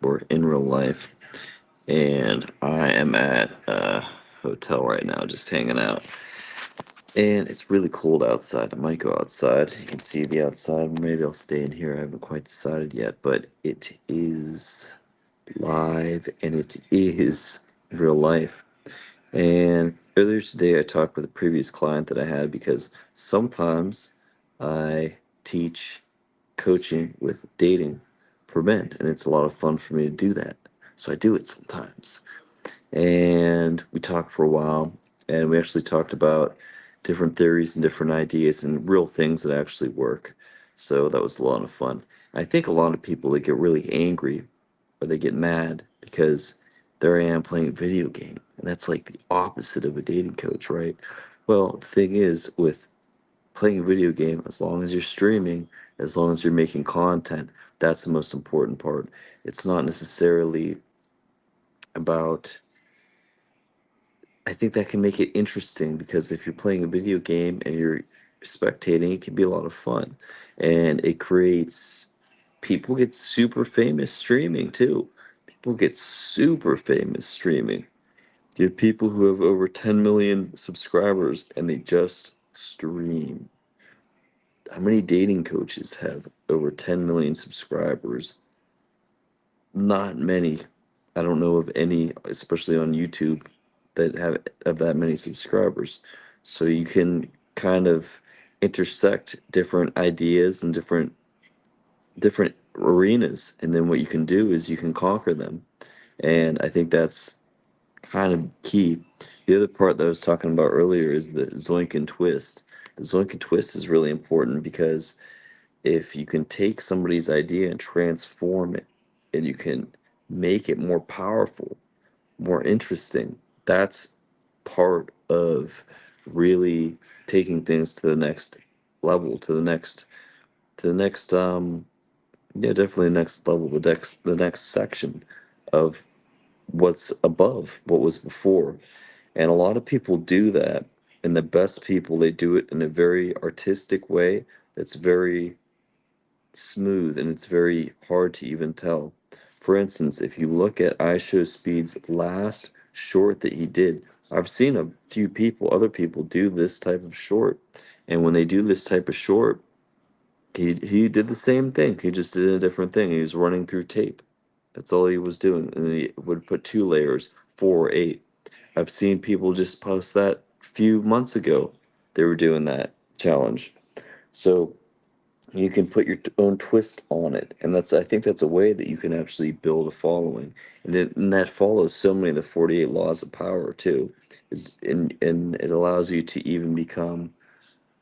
or in real life. And I am at a hotel right now, just hanging out. And it's really cold outside. I might go outside. You can see the outside. Maybe I'll stay in here. I haven't quite decided yet, but it is live and it is real life. And earlier today, I talked with a previous client that I had because sometimes I teach coaching with dating for men, and it's a lot of fun for me to do that. So I do it sometimes. And we talked for a while, and we actually talked about different theories and different ideas and real things that actually work. So that was a lot of fun. I think a lot of people they get really angry or they get mad because there I am playing a video game, and that's like the opposite of a dating coach, right? Well, the thing is, with playing a video game, as long as you're streaming, as long as you're making content, that's the most important part. It's not necessarily about I think that can make it interesting because if you're playing a video game and you're spectating, it can be a lot of fun. And it creates people get super famous streaming too. People get super famous streaming. You have people who have over 10 million subscribers and they just stream. How many dating coaches have over 10 million subscribers? Not many. I don't know of any, especially on YouTube, that have that many subscribers. So you can kind of intersect different ideas and different arenas, and then what you can do is you can conquer them. And I think that's kind of key. The other part that I was talking about earlier is the zoink and twist. The zoink and twist is really important because if you can take somebody's idea and transform it and you can make it more powerful, more interesting, that's part of really taking things to the next level, to the next yeah, definitely next level, the next section of what's above what was before. And a lot of people do that, and the best people they do it in a very artistic way that's very smooth and it's very hard to even tell. For instance, if you look at iShow Speed's last short that he did, I've seen a few people, other people do this type of short. And when they do this type of short, he did the same thing. He just did a different thing. He was running through tape. That's all he was doing. And he would put two layers, four or eight. I've seen people just post that a few months ago. They were doing that challenge. So you can put your own twist on it, and that's I think that's a way that you can actually build a following, and that follows so many of the 48 laws of power too. Is and it allows you to even become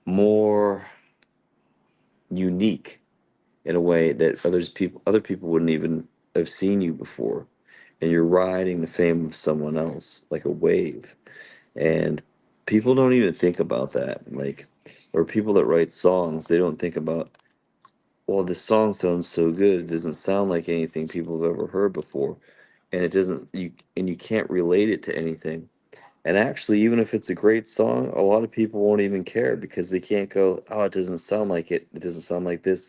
more unique in a way that other people wouldn't even have seen you before, and you're riding the fame of someone else like a wave, and people don't even think about that, like, or people that write songs, they don't think about, well, this song sounds so good. It doesn't sound like anything people have ever heard before, and it doesn't you and you can't relate it to anything. And actually, even if it's a great song, a lot of people won't even care because they can't go, "Oh, it doesn't sound like it. It doesn't sound like this."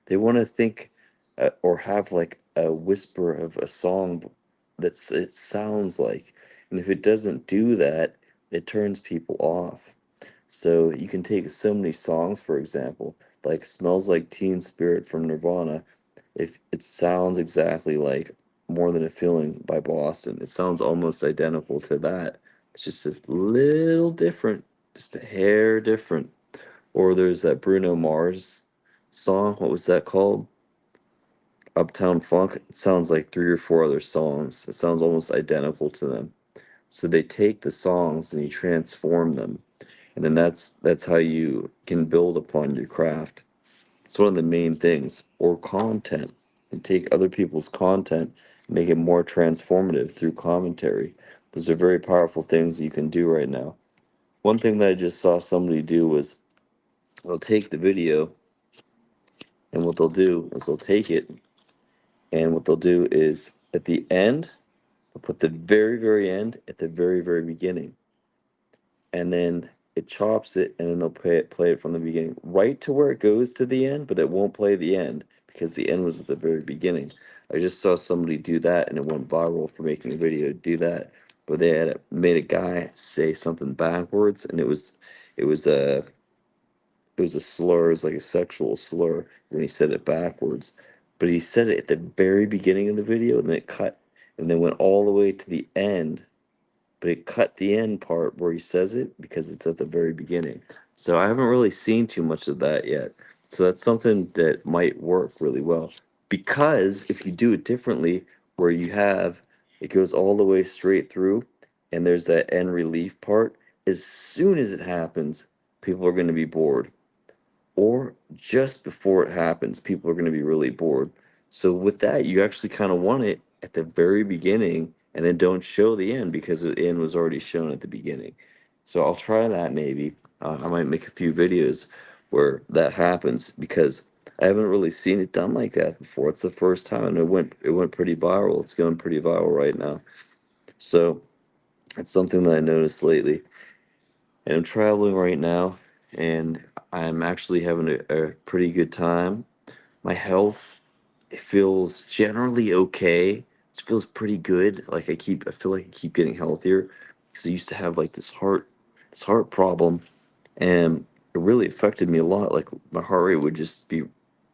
They want to think or have like a whisper of a song that's it sounds like, and if it doesn't do that, it turns people off. So you can take so many songs, for example, like Smells Like Teen Spirit from Nirvana. If it sounds exactly like More Than a Feeling by Boston, it sounds almost identical to that. It's just a little different, just a hair different. Or there's that Bruno Mars song. What was that called? Uptown Funk. It sounds like three or four other songs. It sounds almost identical to them. So they take the songs and you transform them, and then that's how you can build upon your craft. It's one of the main things. Or content, and take other people's content and make it more transformative through commentary. Those are very powerful things that you can do right now. One thing that I just saw somebody do was they'll take the video, and what they'll do is they'll take it, and what they'll do is at the end they'll put the very end at the very beginning, and then it chops it, and then they'll play it from the beginning right to where it goes to the end, but it won't play the end because the end was at the very beginning. I just saw somebody do that and it went viral for making a video to do that, but they had made a guy say something backwards, and it was a it was a slur, it was like a sexual slur when he said it backwards. But he said it at the very beginning of the video, and then it cut, and then went all the way to the end, but it cut the end part where he says it because it's at the very beginning. So I haven't really seen too much of that yet. So that's something that might work really well. Because if you do it differently, where you have it goes all the way straight through and there's that end relief part, as soon as it happens, people are going to be bored, or just before it happens, people are going to be really bored. So with that, you actually kind of want it at the very beginning and then don't show the end because the end was already shown at the beginning. So I'll try that maybe. I might make a few videos where that happens because I haven't really seen it done like that before. It's the first time, and it went pretty viral. It's going pretty viral right now. So it's something that I noticed lately. And I'm traveling right now, and I'm actually having a pretty good time. My health, it feels generally okay. It feels pretty good. Like I feel like I keep getting healthier because I used to have like this heart problem, and it really affected me a lot. Like my heart rate would just be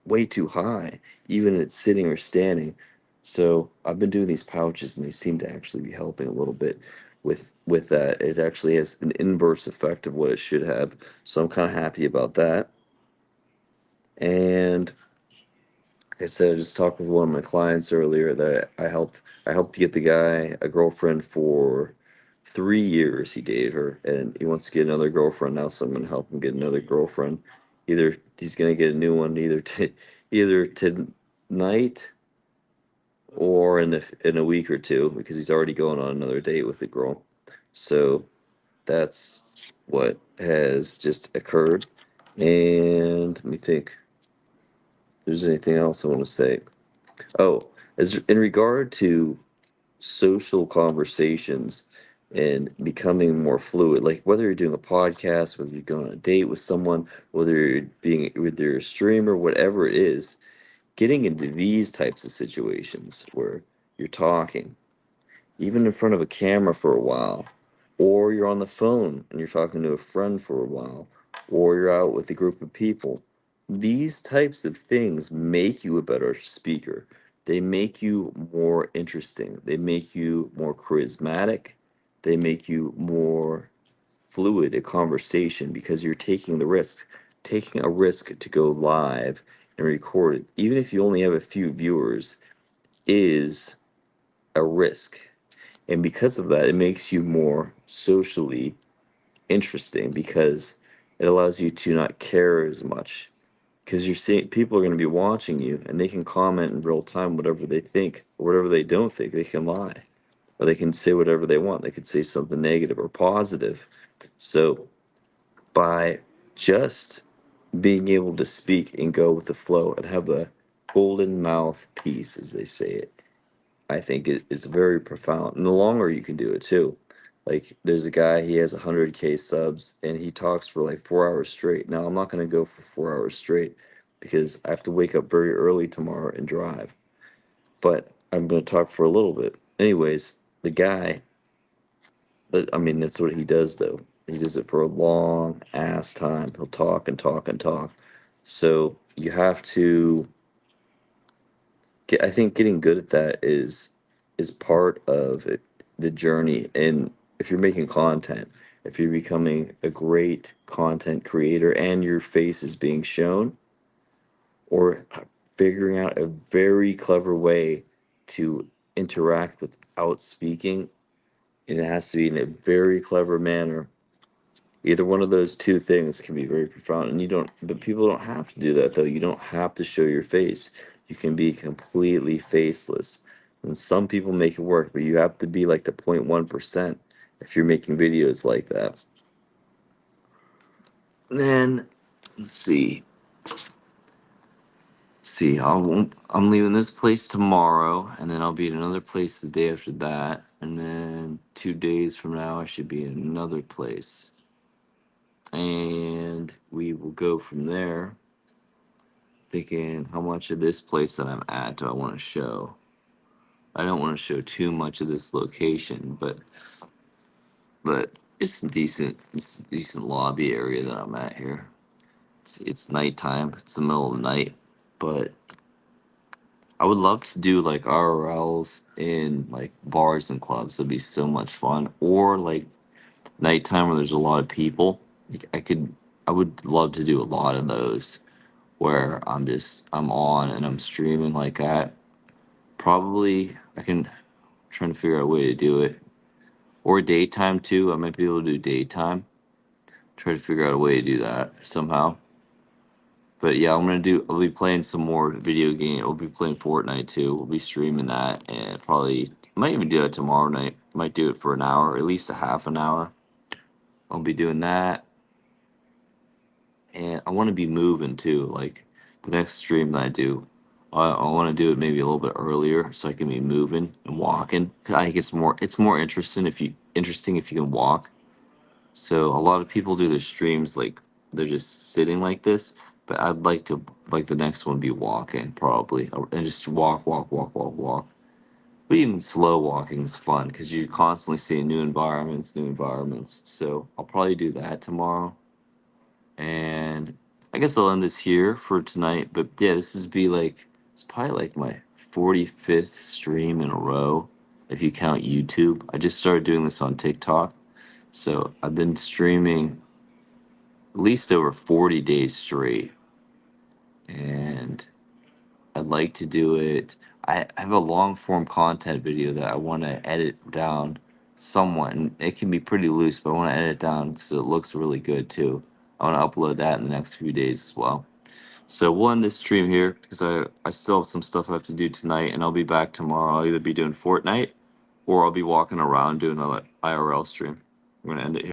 way too high, even at sitting or standing. So I've been doing these pouches, and they seem to actually be helping a little bit with that. It actually has an inverse effect of what it should have. So I'm kind of happy about that. And like I said, I just talked with one of my clients earlier that I helped get the guy a girlfriend for 3 years. He dated her, and he wants to get another girlfriend now, so I'm gonna help him get another girlfriend. Either he's gonna get a new one either tonight or in a week or two, because he's already going on another date with the girl. So that's what has just occurred. And let me think if there's anything else I want to say. Oh, as in regard to social conversations and becoming more fluid, like whether you're doing a podcast, whether you're going on a date with someone, whether you're a streamer, whatever it is, getting into these types of situations where you're talking even in front of a camera for a while, or you're on the phone and you're talking to a friend for a while, or you're out with a group of people. These types of things make you a better speaker. They make you more interesting. They make you more charismatic. They make you more fluid in conversation because you're taking the risk, taking a risk to go live and record it, even if you only have a few viewers, is a risk. And because of that, it makes you more socially interesting because it allows you to not care as much, because you're seeing people are going to be watching you and they can comment in real time whatever they think or whatever they don't think. They can lie, or they can say whatever they want. They could say something negative or positive. So by just being able to speak and go with the flow and have a golden mouthpiece, as they say it, I think it is very profound. And the longer you can do it too. Like there's a guy, he has 100K subs and he talks for like 4 hours straight. Now I'm not going to go for 4 hours straight because I have to wake up very early tomorrow and drive. But I'm going to talk for a little bit. Anyways, the guy, I mean, that's what he does though. He does it for a long ass time. He'll talk and talk and talk. So you have to I think getting good at that is part of it, the journey. And if you're making content, if you're becoming a great content creator and your face is being shown, or figuring out a very clever way to interact without speaking, and it has to be in a very clever manner. Either one of those two things can be very profound, and but people don't have to do that though. You don't have to show your face. You can be completely faceless, and some people make it work, but you have to be like the 0.1% if you're making videos like that. Then let's see. I'm leaving this place tomorrow, and then I'll be in another place the day after that, and then 2 days from now I should be in another place, and we will go from there. thinking, how much of this place that I'm at do I want to show? I don't want to show too much of this location, but it's a decent lobby area that I'm at here. It's nighttime. It's the middle of the night, but I would love to do like RLs in like bars and clubs. That'd be so much fun. Or like nighttime where there's a lot of people. Like I would love to do a lot of those where I'm on and I'm streaming like that. Probably I can trying to figure out a way to do it. Or daytime too. I might be able to do daytime. Try to figure out a way to do that somehow. But yeah, I'll be playing some more video game. We'll be playing Fortnite too. We'll be streaming that and probably might even do that tomorrow night. Might do it for an hour, at least a half an hour. I'll be doing that. And I want to be moving too. Like the next stream that I do, I want to do it maybe a little bit earlier so I can be moving and walking. 'Cause I think it's more interesting if you can walk. So a lot of people do their streams like they're just sitting like this, but I'd like the next one be walking probably and just walk. But even slow walking is fun because you're constantly seeing new environments. So I'll probably do that tomorrow. And I guess I'll end this here for tonight. But yeah, it's probably like my 45th stream in a row if you count YouTube. I just started doing this on TikTok. So I've been streaming at least over 40 days straight. And I'd like to do it. I have a long form content video that I want to edit down somewhat. And it can be pretty loose, but I want to edit it down so it looks really good too. I want to upload that in the next few days as well. So we'll end this stream here because I still have some stuff I have to do tonight, and I'll be back tomorrow. I'll either be doing Fortnite or I'll be walking around doing another IRL stream. I'm going to end it here.